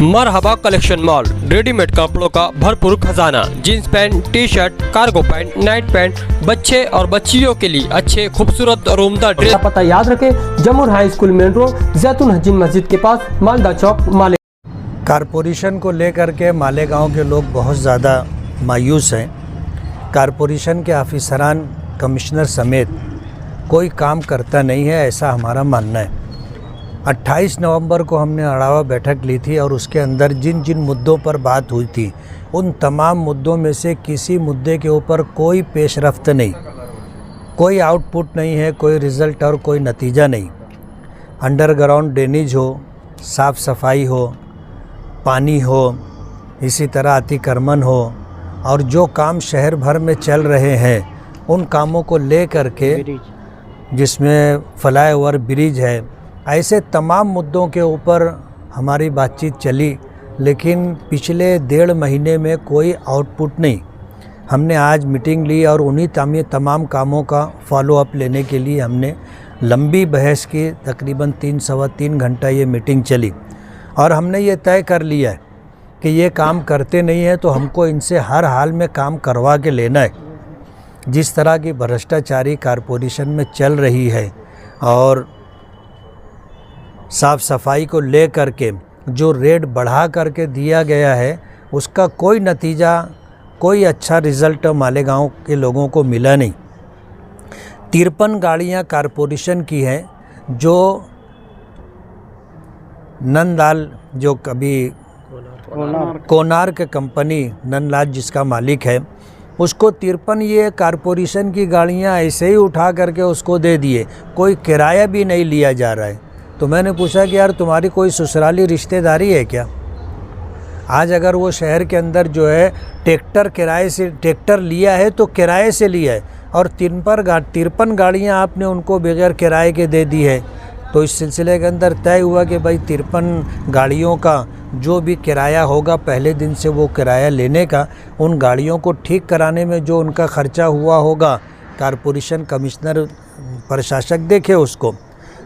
मरहबा collection mall, readymade कपड़ों का भरपूर खजाना। Jeans pant, T shirt, cargo pant, night pant, बच्चे और बच्चियों के लिए अच्छे खूबसूरत और उम्दा ड्रेस। पता याद रखें, जमुर हाई स्कूल मेन रोड, जैतून हजीन मस्जिद के पास, मालदा चौक, माले। कारपोरेशन को लेकर के मालेगांव के लोग बहुत ज़्यादा मायूस हैं। कारपोरेशन के ऑफिसरान, कमिश्नर समेत कोई काम करता नहीं है, ऐसा हमारा मानना है। 28 नवंबर को हमने अड़ावा बैठक ली थी और उसके अंदर जिन जिन मुद्दों पर बात हुई थी, उन तमाम मुद्दों में से किसी मुद्दे के ऊपर कोई पेशरफ्त नहीं, कोई आउटपुट नहीं है, कोई रिज़ल्ट और कोई नतीजा नहीं। अंडरग्राउंड ड्रेनेज हो, साफ़ सफाई हो, पानी हो, इसी तरह अतिक्रमण हो, और जो काम शहर भर में चल रहे हैं उन कामों को ले करके, जिसमें फ्लाईओवर, ब्रिज है, ऐसे तमाम मुद्दों के ऊपर हमारी बातचीत चली, लेकिन पिछले 1.5 महीने में कोई आउटपुट नहीं। हमने आज मीटिंग ली और उन्हीं तमाम कामों का फॉलोअप लेने के लिए हमने लंबी बहस की। तकरीबन 3-3.25 घंटा ये मीटिंग चली और हमने ये तय कर लिया है कि ये काम करते नहीं हैं तो हमको इनसे हर हाल में काम करवा के लेना है। जिस तरह की भ्रष्टाचारी कारपोरेशन में चल रही है और साफ़ सफाई को ले करके जो रेट बढ़ा करके दिया गया है, उसका कोई नतीजा, कोई अच्छा रिज़ल्ट मालेगांव के लोगों को मिला नहीं। 53 गाड़ियां कारपोरेशन की हैं, जो नंदलाल, जो कभी कोणार्क कंपनी, नंदलाल जिसका मालिक है, उसको 53 ये कारपोरेशन की गाड़ियां ऐसे ही उठा करके उसको दे दिए। कोई किराया भी नहीं लिया जा रहा है। तो मैंने पूछा कि यार तुम्हारी कोई ससुराली रिश्तेदारी है क्या? आज अगर वो शहर के अंदर जो है ट्रैक्टर लिया है तो किराए से लिया है, और 53 गाड़ियाँ आपने उनको बगैर किराए के दे दी है। तो इस सिलसिले के अंदर तय हुआ कि भाई 53 गाड़ियों का जो भी किराया होगा पहले दिन से वो किराया लेने का, उन गाड़ियों को ठीक कराने में जो उनका खर्चा हुआ होगा, कारपोरेशन कमिश्नर, प्रशासक देखे उसको।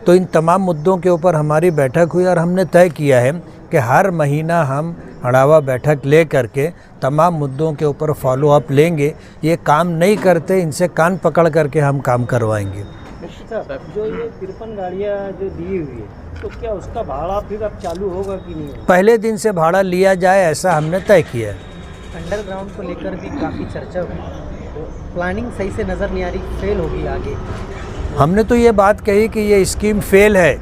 तो इन तमाम मुद्दों के ऊपर हमारी बैठक हुई और हमने तय किया है कि हर महीना हम अड़ावा बैठक ले करके तमाम मुद्दों के ऊपर फॉलो अप लेंगे। ये काम नहीं करते, इनसे कान पकड़ करके हम काम करवाएंगे। जो ये 53 गाड़ियाँ जो दी हुई है, तो क्या उसका भाड़ा फिर अब चालू होगा कि नहीं? पहले दिन से भाड़ा लिया जाए, ऐसा हमने तय किया है। अंडरग्राउंड को लेकर भी काफ़ी चर्चा हुई, तो प्लानिंग सही से नज़र नहीं आ रही, फेल होगी आगे। हमने तो ये बात कही कि ये स्कीम फेल है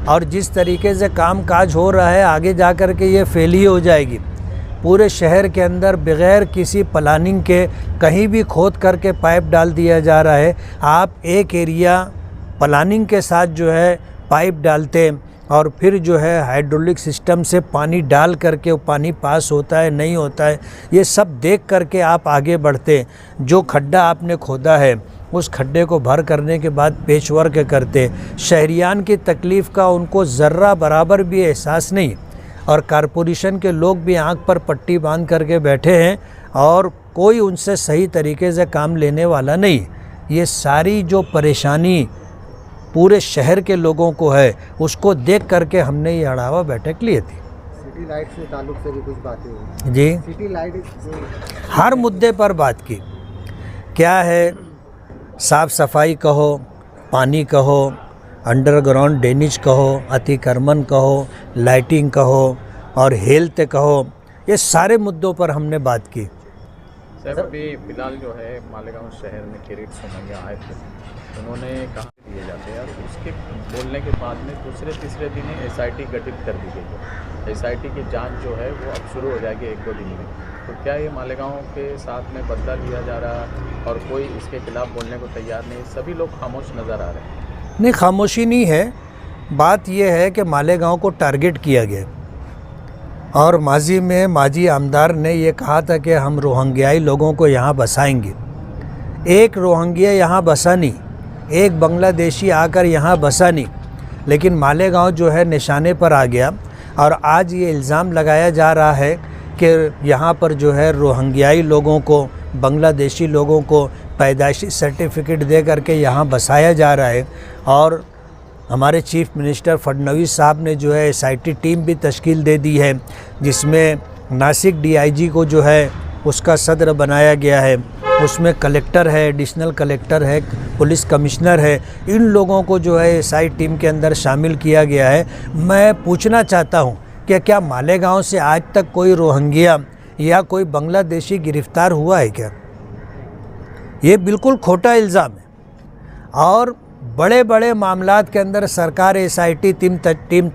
और जिस तरीके से काम काज हो रहा है आगे जा कर के ये फेल ही हो जाएगी। पूरे शहर के अंदर बग़ैर किसी प्लानिंग के कहीं भी खोद करके पाइप डाल दिया जा रहा है। आप एक एरिया प्लानिंग के साथ जो है पाइप डालते और फिर जो है हाइड्रोलिक सिस्टम से पानी डाल करके वो पानी पास होता है नहीं होता है, ये सब देख करके आप आगे बढ़ते। जो खड्डा आपने खोदा है उस खड्डे को भर करने के बाद पेच वर्क करते। शहरियान की तकलीफ़ का उनको ज़र्रा बराबर भी एहसास नहीं, और कारपोरेशन के लोग भी आंख पर पट्टी बांध करके बैठे हैं और कोई उनसे सही तरीके से काम लेने वाला नहीं। ये सारी जो परेशानी पूरे शहर के लोगों को है, उसको देख करके हमने ये अड़ावा बैठक ली थी। सिटी लाइट से ताल्लुक से भी कुछ बातें हुई जी, सिटी लाइट हर मुद्दे पर बात की। क्या है, साफ़ सफाई कहो, पानी कहो, अंडरग्राउंड ड्रेनेज कहो, अतिक्रमण कहो, लाइटिंग कहो और हेल्थ कहो, ये सारे मुद्दों पर हमने बात की। सर, अभी फिलहाल जो है मालेगांव शहर में किरीट सोमैया आए थे, उन्होंने कहा दिए जाते हैं और उसके बोलने के बाद में दूसरे-तीसरे दिन SIT गठित कर दी गई है। SIT की जांच जो है वो अब शुरू हो जाएगी 1-2 दिन में। तो क्या ये मालेगांव के साथ में बदला लिया जा रहा और कोई इसके खिलाफ बोलने को तैयार नहीं? सभी लोग खामोश नज़र आ रहे हैं। नहीं, खामोशी नहीं है। बात यह है कि मालेगांव को टारगेट किया गया और माजी में माजी आमदार ने ये कहा था कि हम रोहिंग्याई लोगों को यहाँ बसाएंगे। एक रोहिंग्या यहाँ बसा नहीं, एक बांग्लादेशी आकर यहाँ बसा नहीं, लेकिन मालेगांव जो है निशाने पर आ गया। और आज ये इल्ज़ाम लगाया जा रहा है कि यहाँ पर जो है रोहिंग्याई लोगों को, बांग्लादेशी लोगों को पैदाइशी सर्टिफिकेट दे करके यहाँ बसाया जा रहा है और हमारे चीफ मिनिस्टर फडणवीस साहब ने जो है एसआईटी टीम भी तश्कील दे दी है, जिसमें नासिक डीआईजी को जो है उसका सदर बनाया गया है। उसमें कलेक्टर है, एडिशनल कलेक्टर है, पुलिस कमिश्नर है, इन लोगों को जो है एसआई टीम के अंदर शामिल किया गया है। मैं पूछना चाहता हूं कि क्या मालेगांव से आज तक कोई रोहिंग्या या कोई बांग्लादेशी गिरफ्तार हुआ है क्या? ये बिल्कुल खोटा इल्ज़ाम है। और बड़े बड़े मामलात के अंदर सरकार एसआईटी टीम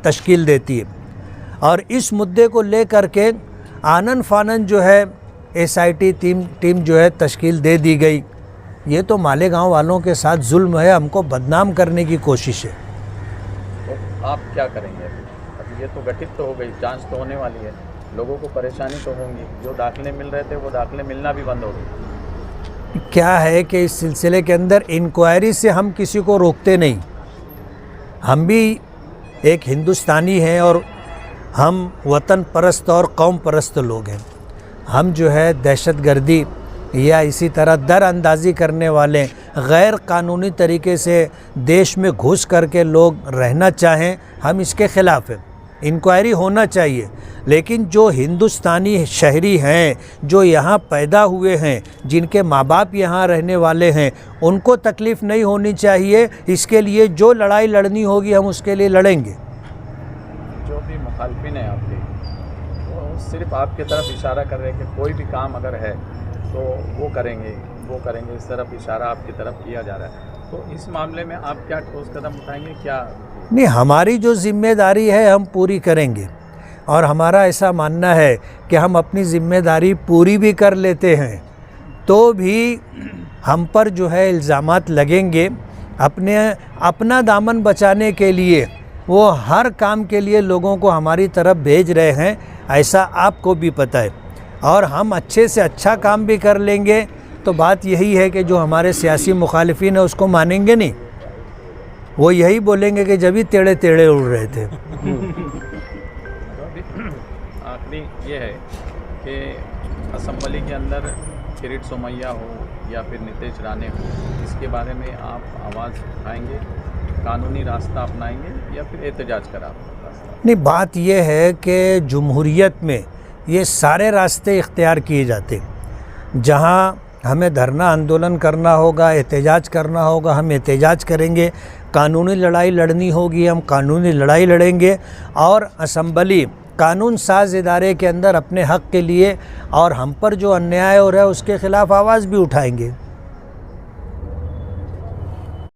तश्कील देती है और इस मुद्दे को लेकर के आनन फानन जो है एसआईटी टीम जो है तश्कील दे दी गई। ये तो मालेगांव वालों के साथ जुल्म है, हमको बदनाम करने की कोशिश है। तो आप क्या करेंगे? अभी ये तो गठित तो हो गई, जांच तो होने वाली है, लोगों को परेशानी तो होंगी, जो दाखिले मिल रहे थे वो दाखिले मिलना भी बंद हो गए। क्या है कि इस सिलसिले के अंदर इंक्वायरी से हम किसी को रोकते नहीं। हम भी एक हिंदुस्तानी हैं और हम वतन परस्त और कौम परस्त लोग हैं। हम जो है दहशतगर्दी या इसी तरह दर अंदाज़ी करने वाले गैर कानूनी तरीके से देश में घुस करके लोग रहना चाहें, हम इसके ख़िलाफ़ हैं। इंक्वायरी होना चाहिए, लेकिन जो हिंदुस्तानी शहरी हैं, जो यहाँ पैदा हुए हैं, जिनके माँ बाप यहाँ रहने वाले हैं, उनको तकलीफ़ नहीं होनी चाहिए। इसके लिए जो लड़ाई लड़नी होगी हम उसके लिए लड़ेंगे। जो भी मुखालफिन है आपके, वो सिर्फ आपकी तरफ इशारा कर रहे हैं कि कोई भी काम अगर है तो वो करेंगे, इस तरफ इशारा आपकी तरफ किया जा रहा है। तो इस मामले में आप क्या ठोस कदम उठाएंगे? क्या नहीं, हमारी जो जिम्मेदारी है हम पूरी करेंगे और हमारा ऐसा मानना है कि हम अपनी जिम्मेदारी पूरी भी कर लेते हैं तो भी हम पर जो है इल्ज़ामात लगेंगे। अपना दामन बचाने के लिए वो हर काम के लिए लोगों को हमारी तरफ भेज रहे हैं, ऐसा आपको भी पता है। और हम अच्छे से अच्छा काम भी कर लेंगे तो बात यही है कि जो हमारे सियासी मुखालिफिन है उसको मानेंगे नहीं, वो यही बोलेंगे कि जब ही टेढ़े टेढ़े उड़ रहे थे। आखिरी ये है कि असेंबली के अंदर किरीट सोमैया हो या फिर नितेश राणे हो, इसके बारे में आप आवाज़ उठाएंगे, कानूनी रास्ता अपनाएंगे या फिर एहतजाज का रास्ता? नहीं, बात यह है कि जमहूरियत में ये सारे रास्ते इख्तियार किए जाते हैं। जहाँ हमें धरना आंदोलन करना होगा, एहतजाज करना होगा, हम एहतजाज करेंगे। कानूनी लड़ाई लड़नी होगी, हम कानूनी लड़ाई लड़ेंगे। और असेंबली कानून साज इदारे के अंदर अपने हक़ के लिए और हम पर जो अन्याय हो रहा है उसके ख़िलाफ़ आवाज़ भी उठाएंगे।